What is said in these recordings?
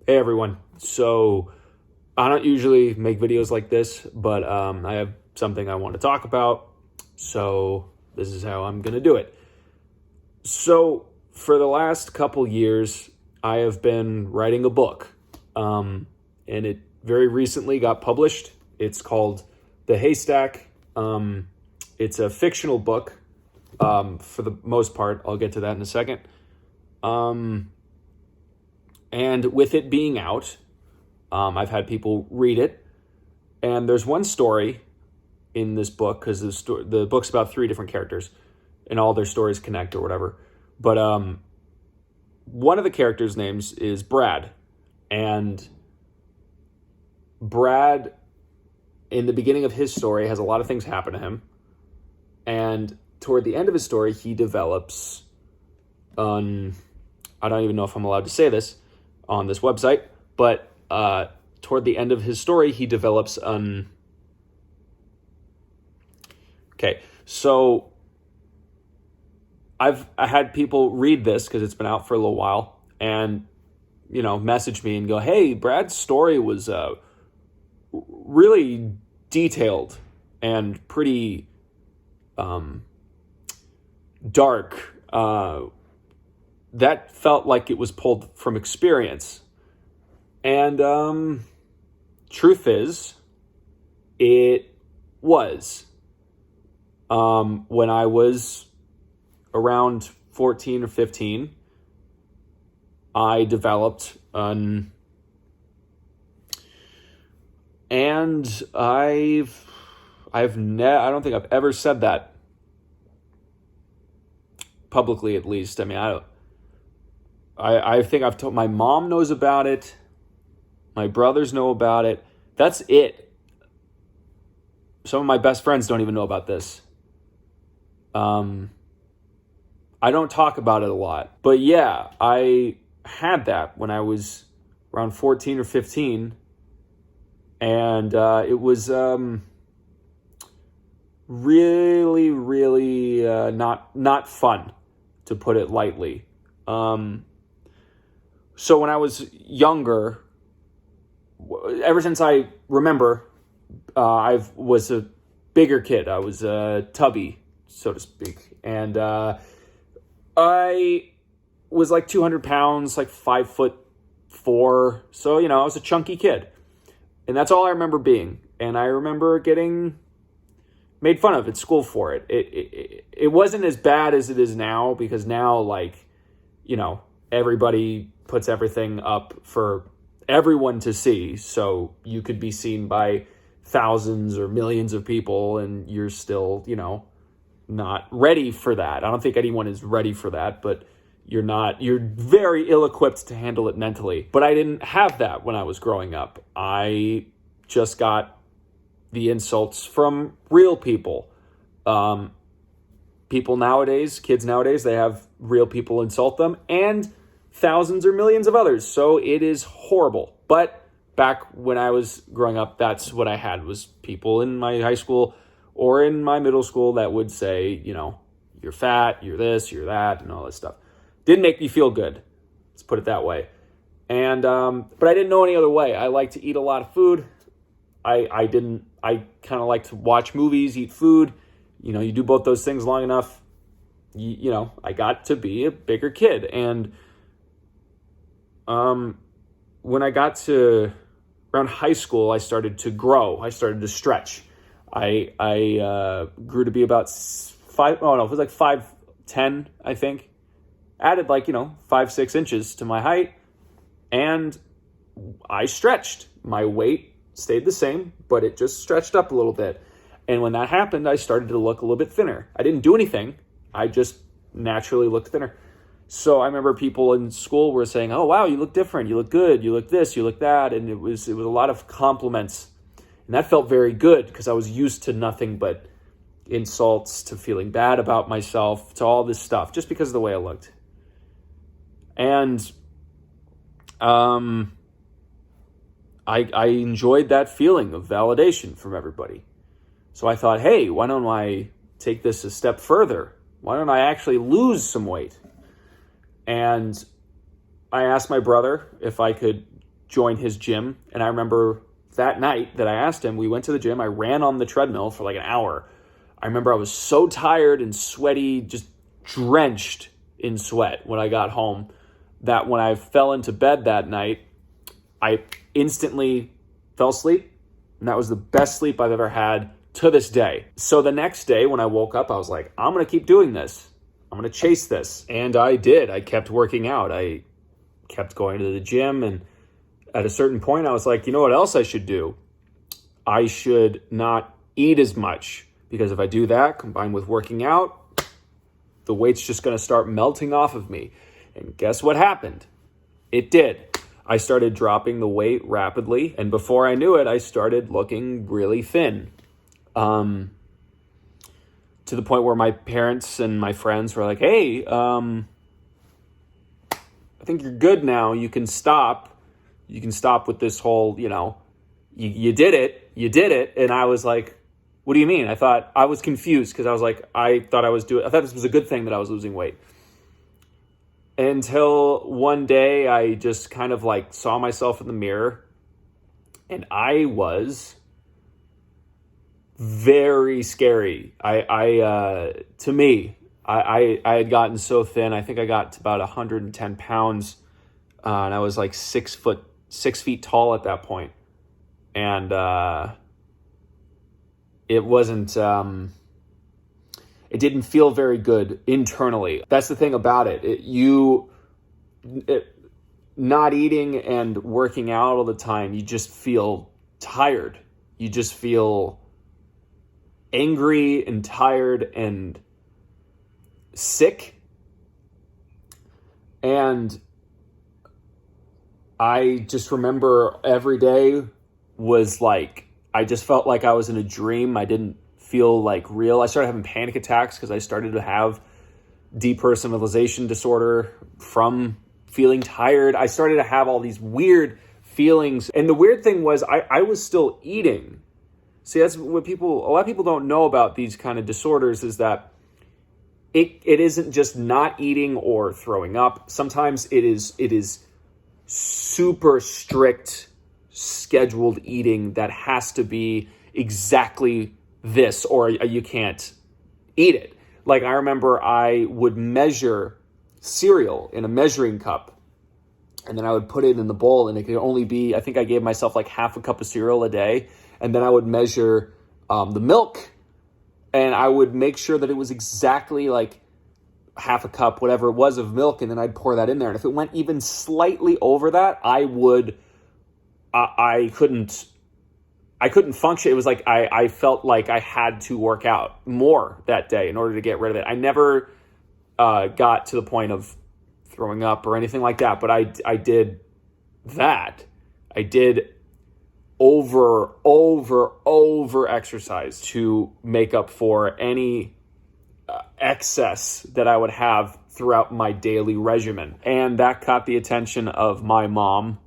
Hey everyone. So I don't usually make videos like this, but I have something I want to talk about. So this is how I'm going to do it. So for the last couple years, I have been writing a book. And it very recently got published. It's called The Haystack. It's a fictional book for the most part. I'll get to that in a second. And with it being out, I've had people read it. And there's one story in this book, because the book's about 3 different characters, and all their stories connect or whatever. But one of the characters' names is Brad. And Brad, in the beginning of his story, has a lot of things happen to him. And toward the end of his story, he develops I don't even know if I'm allowed to say this on this website, but toward the end of his story, he develops Okay, so I had people read this because it's been out for a little while, and message me and go, "Hey, Brad's story was really detailed and pretty dark. That felt like it was pulled from experience." And truth is, it was. When I was around 14 or 15, I developed and I don't think I've ever said that publicly, at least. I mean, I think I've told, my mom knows about it. My brothers know about it. That's it. Some of my best friends don't even know about this. I don't talk about it a lot. But yeah, I had that when I was around 14 or 15. And it was really, really not fun, to put it lightly. So when I was younger, ever since I remember, I was a bigger kid. I was a tubby, so to speak. And I was like 200 pounds, like 5'4". So, I was a chunky kid. And that's all I remember being. And I remember getting made fun of at school for it. It wasn't as bad as it is now, because now, everybody puts everything up for everyone to see. So you could be seen by thousands or millions of people, and you're still, not ready for that. I don't think anyone is ready for that, but you're very ill-equipped to handle it mentally. But I didn't have that when I was growing up. I just got the insults from real people. Kids nowadays, they have real people insult them, and thousands or millions of others. So it is horrible. But back when I was growing up, that's what I had, was people in my high school or in my middle school that would say, you're fat, you're this, you're that, and all this stuff. Didn't make me feel good. Let's put it that way. And but I didn't know any other way. I like to eat a lot of food. I kind of like to watch movies, eat food. You do both those things long enough, I got to be a bigger kid. And when I got to around high school, I started to grow. I started to stretch. I grew to be about 5'10", I think. Added 5-6 inches to my height, and I stretched. My weight stayed the same, but it just stretched up a little bit. And when that happened, I started to look a little bit thinner. I didn't do anything. I just naturally looked thinner. So I remember people in school were saying, "Oh, wow, you look different. You look good. You look this, you look that." And it was a lot of compliments. And that felt very good, because I was used to nothing but insults, to feeling bad about myself, to all this stuff, just because of the way I looked. And I enjoyed that feeling of validation from everybody. So I thought, hey, why don't I take this a step further? Why don't I actually lose some weight? And I asked my brother if I could join his gym. And I remember that night that I asked him, we went to the gym. I ran on the treadmill for like an hour. I remember I was so tired and sweaty, just drenched in sweat when I got home, that when I fell into bed that night, I instantly fell asleep. And that was the best sleep I've ever had to this day. So the next day when I woke up, I was like, I'm going to keep doing this. I'm going to chase this. And I did. I kept working out. I kept going to the gym. And at a certain point, I was like, you know what else I should do? I should not eat as much, because if I do that, combined with working out, the weight's just going to start melting off of me. And guess what happened? It did. I started dropping the weight rapidly. And before I knew it, I started looking really thin. To the point where my parents and my friends were like, hey, I think you're good now. You can stop. You can stop with this whole, you did it. And I was like, what do you mean? I was confused, because I was like, I thought this was a good thing that I was losing weight. Until one day I just kind of like saw myself in the mirror, and I was very scary. To me, I had gotten so thin. I think I got to about 110 pounds, and I was like 6 feet tall at that point. And it wasn't, it didn't feel very good internally. That's the thing about it. Not eating and working out all the time, you just feel tired. You just feel angry and tired and sick. And I just remember every day was like, I just felt like I was in a dream. I didn't feel like real. I started having panic attacks because I started to have depersonalization disorder from feeling tired. I started to have all these weird feelings. And the weird thing was I was still eating. See, that's what a lot of people don't know about these kind of disorders, is that it isn't just not eating or throwing up. Sometimes it is super strict scheduled eating that has to be exactly this, or you can't eat it. Like, I remember I would measure cereal in a measuring cup, and then I would put it in the bowl, and it could only be, I think I gave myself like half a cup of cereal a day. And then I would measure the milk, and I would make sure that it was exactly like half a cup, whatever it was, of milk, and then I'd pour that in there. And if it went even slightly over that, I couldn't function. It was like I felt like I had to work out more that day in order to get rid of it. I never got to the point of throwing up or anything like that, but I did that. I did over exercise to make up for any excess that I would have throughout my daily regimen. And that caught the attention of my mom.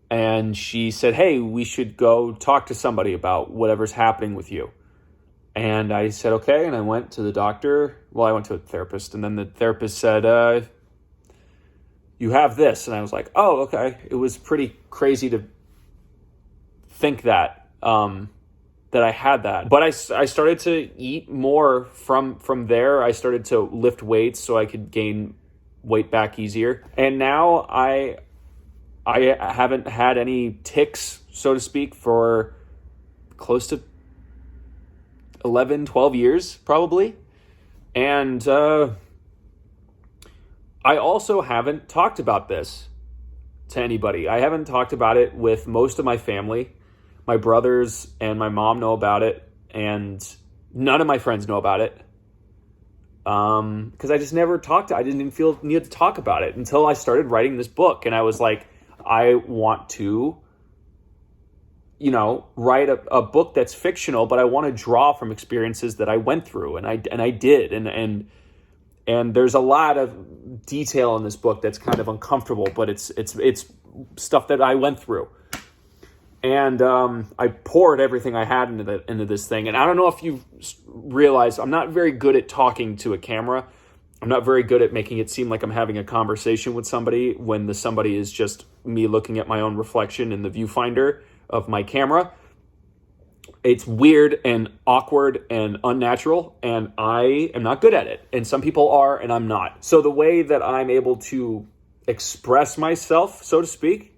And she said, hey, we should go talk to somebody about whatever's happening with you. And I said, okay. And I went to the doctor. Well, I went to a therapist. And then the therapist said, you have this. And I was like, oh, okay. It was pretty crazy to think that I had that. But I started to eat more from there. I started to lift weights so I could gain weight back easier. And now I haven't had any tics, so to speak, for close to 11, 12 years, probably. And I also haven't talked about this to anybody. I haven't talked about it with most of my family. My brothers and my mom know about it, and none of my friends know about it. Because I just never talked. I didn't even feel the need to talk about it until I started writing this book. And I was like, I want to, write a book that's fictional, but I want to draw from experiences that I went through, and I did. And there's a lot of detail in this book that's kind of uncomfortable, but it's stuff that I went through. And I poured everything I had into this thing. And I don't know if you've realized, I'm not very good at talking to a camera. I'm not very good at making it seem like I'm having a conversation with somebody when the somebody is just me looking at my own reflection in the viewfinder of my camera. It's weird and awkward and unnatural, and I am not good at it. And some people are, and I'm not. So the way that I'm able to express myself, so to speak,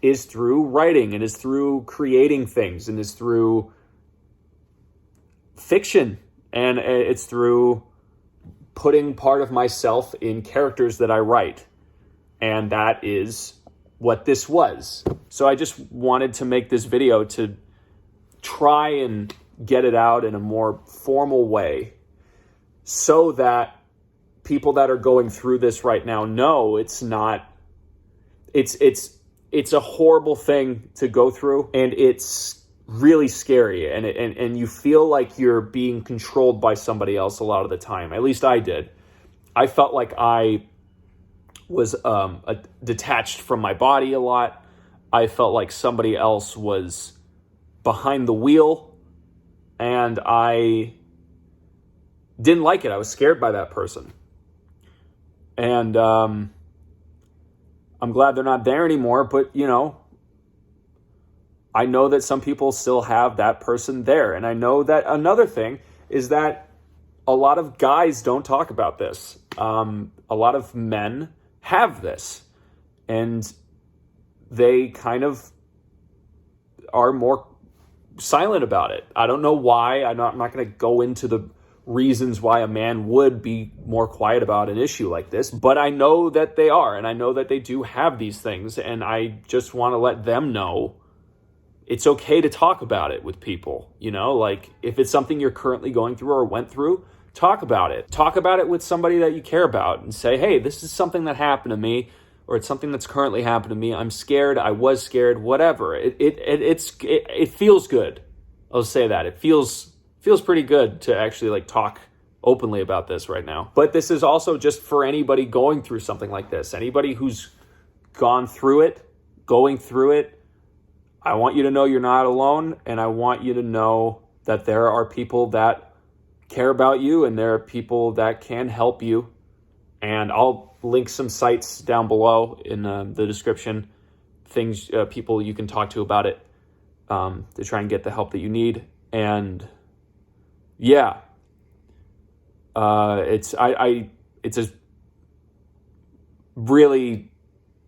is through writing, and is through creating things, and is through fiction, and it's through putting part of myself in characters that I write. And that is what this was. So I just wanted to make this video to try and get it out in a more formal way so that people that are going through this right now know it's a horrible thing to go through, and it's really scary, and you feel like you're being controlled by somebody else a lot of the time. At least I did. I felt like I was detached from my body a lot. I felt like somebody else was behind the wheel, and I didn't like it. I was scared by that person. And I'm glad they're not there anymore, but, you know, I know that some people still have that person there. And I know that another thing is that a lot of guys don't talk about this. A lot of men have this, and they kind of are more silent about it. I don't know why. I'm not going to go into the reasons why a man would be more quiet about an issue like this, but I know that they are, and I know that they do have these things, and I just want to let them know it's okay to talk about it with people. You know, like, if it's something you're currently going through or went through, talk about it. Talk about it with somebody that you care about and say, hey, this is something that happened to me, or it's something that's currently happened to me. I'm scared. I was scared, whatever. It feels good. I'll say that. It feels pretty good to actually like talk openly about this right now. But this is also just for anybody going through something like this. Anybody who's gone through it, going through it, I want you to know you're not alone, and I want you to know that there are people that care about you, and there are people that can help you. And I'll link some sites down below in the description, things, people you can talk to about it, to try and get the help that you need. And yeah, it's a really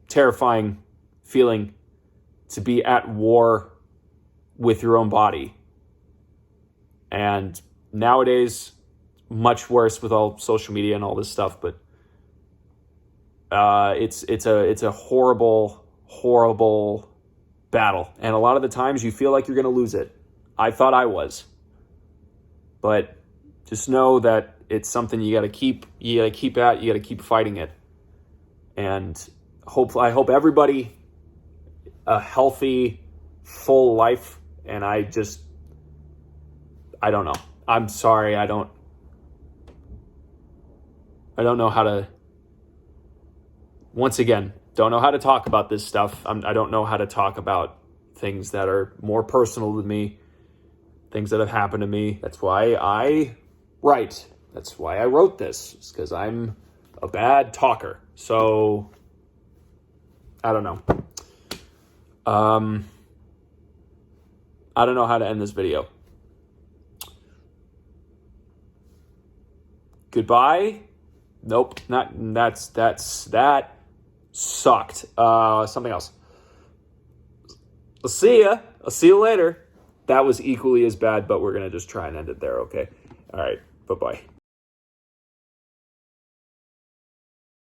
terrifying feeling to be at war with your own body. And nowadays, much worse with all social media and all this stuff, but it's a horrible, horrible battle. And a lot of the times you feel like you're going to lose it. I thought I was. But just know that it's something you got to keep at, you got to keep fighting it. And I hope everybody a healthy, full life. And I don't know. I'm sorry. I don't know how to, once again, don't know how to talk about this stuff. I don't know how to talk about things that are more personal to me, things that have happened to me. That's why I write. That's why I wrote this. It's because I'm a bad talker. So, I don't know. I don't know how to end this video. Goodbye. Nope, that sucked. Something else. I'll see you later. That was equally as bad, but we're going to just try and end it there, okay? All right, bye-bye.